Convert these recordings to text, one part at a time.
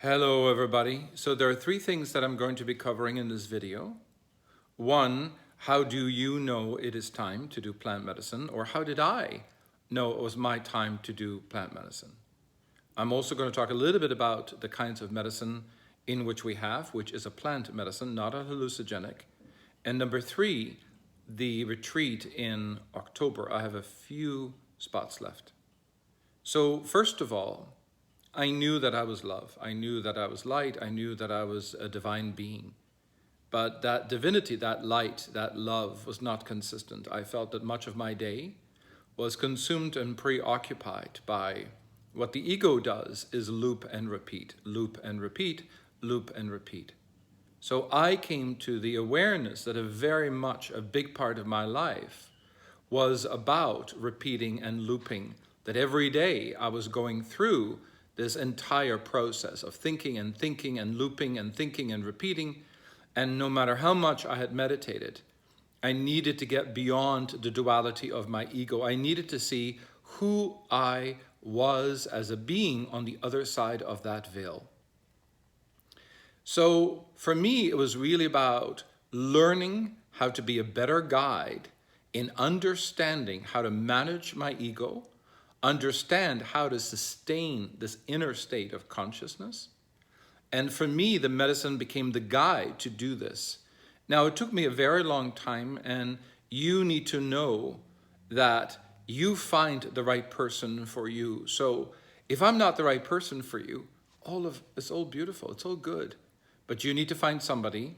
Hello everybody. So there are three things that I'm going to be covering in this video. One, how do you know it is time to do plant medicine? Or how did I know it was my time to do plant medicine? I'm also going to talk a little bit about the kinds of medicine in which we have, which is a plant medicine, not a hallucinogenic. And number three, the retreat in October. I have a few spots left. So first of all, I knew that I was love. I knew that I was light. I knew that I was a divine being. But that divinity, that light, that love was not consistent. I felt that much of my day was consumed and preoccupied by what the ego does is loop and repeat, loop and repeat, loop and repeat. So I came to the awareness that a big part of my life was about repeating and looping, that every day I was going through this entire process of thinking and looping and thinking and repeating. And no matter how much I had meditated, I needed to get beyond the duality of my ego. I needed to see who I was as a being on the other side of that veil. So for me, it was really about learning how to be a better guide in understanding how to manage my ego, understand how to sustain this inner state of consciousness. And for me, the medicine became the guide to do this. Now, it took me a very long time, and you need to know that you find the right person for you. So if I'm not the right person for you, it's all beautiful, it's all good. But you need to find somebody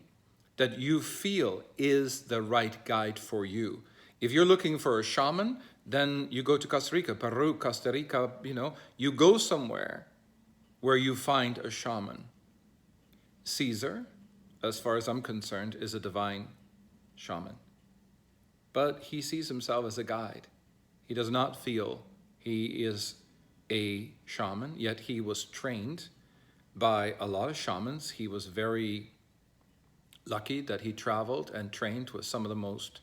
that you feel is the right guide for you. If you're looking for a shaman, then you go to Costa Rica, Peru, Costa Rica, you go somewhere where you find a shaman. Caesar, as far as I'm concerned, is a divine shaman. But he sees himself as a guide. He does not feel he is a shaman, yet he was trained by a lot of shamans. He was very lucky that he traveled and trained with some of the most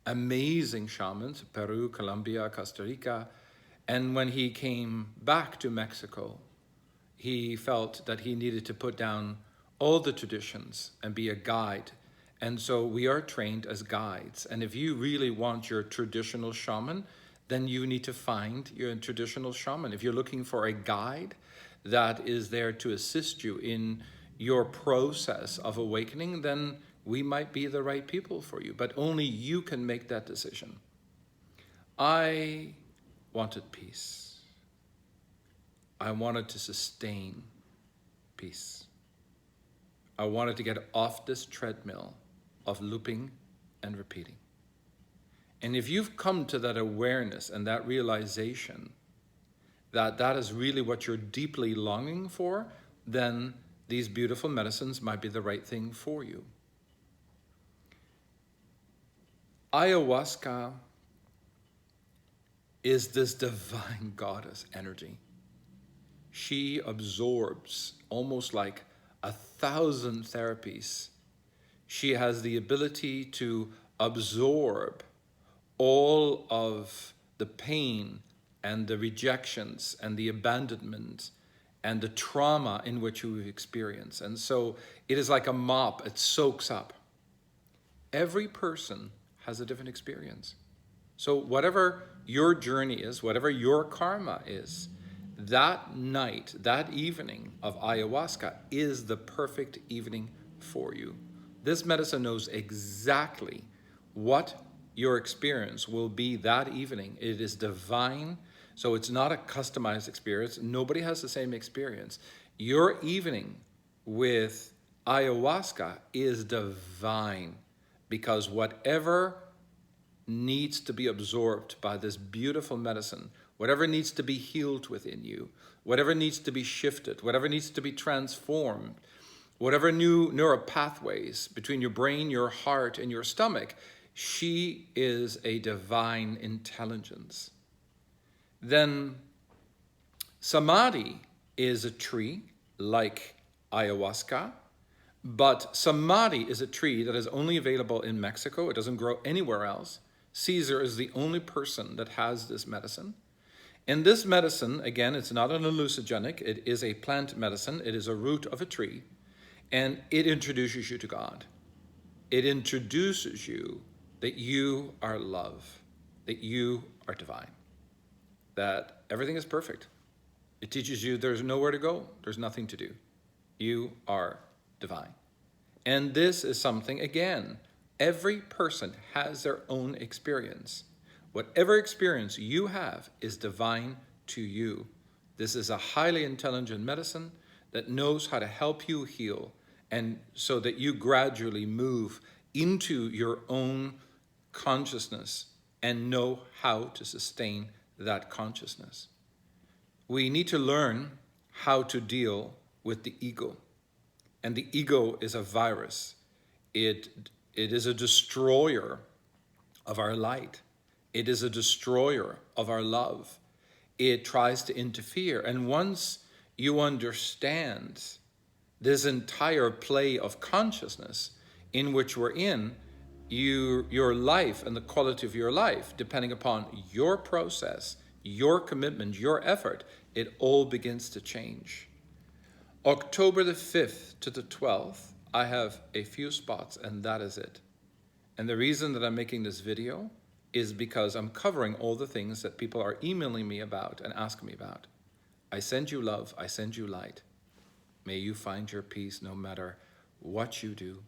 amazing shamans, Peru, Colombia, Costa Rica. And when he came back to Mexico, he felt that he needed to put down all the traditions and be a guide. And so we are trained as guides. And if you really want your traditional shaman, then you need to find your traditional shaman. If you're looking for a guide that is there to assist you in your process of awakening, then we might be the right people for you, but only you can make that decision. I wanted peace. I wanted to sustain peace. I wanted to get off this treadmill of looping and repeating. And if you've come to that awareness and that realization that that is really what you're deeply longing for, then these beautiful medicines might be the right thing for you. Ayahuasca is this divine goddess energy. She absorbs almost like 1,000 therapies. She has the ability to absorb all of the pain and the rejections and the abandonment and the trauma in which we've experienced. And so it is like a mop, it soaks up. Every person has a different experience. So whatever your journey is, whatever your karma is, that night, that evening of ayahuasca is the perfect evening for you. This medicine knows exactly what your experience will be that evening. It is divine, so it's not a customized experience. Nobody has the same experience. Your evening with ayahuasca is divine, because whatever needs to be absorbed by this beautiful medicine, whatever needs to be healed within you, whatever needs to be shifted, whatever needs to be transformed, whatever new neural pathways between your brain, your heart, and your stomach, she is a divine intelligence. Then samadhi is a tree like ayahuasca, but samadhi is a tree that is only available in Mexico. It doesn't grow anywhere else. Caesar is the only person that has this medicine. In this medicine, again, it's not an hallucinogenic. It is a plant medicine. It is a root of a tree. And it introduces you to God. It introduces you that you are love, that you are divine, that everything is perfect. It teaches you there's nowhere to go. There's nothing to do. You are divine. And this is something, again, every person has their own experience. Whatever experience you have is divine to you. This is a highly intelligent medicine that knows how to help you heal, and so that you gradually move into your own consciousness and know how to sustain that consciousness. We need to learn how to deal with the ego. And the ego is a virus. It is a destroyer of our light. It is a destroyer of our love. It tries to interfere. And once you understand this entire play of consciousness in which we're in, your life and the quality of your life, depending upon your process, your commitment, your effort, it all begins to change. October the 5th to the 12th, I have a few spots, and that is it. And the reason that I'm making this video is because I'm covering all the things that people are emailing me about and asking me about. I send you love, I send you light. May you find your peace no matter what you do.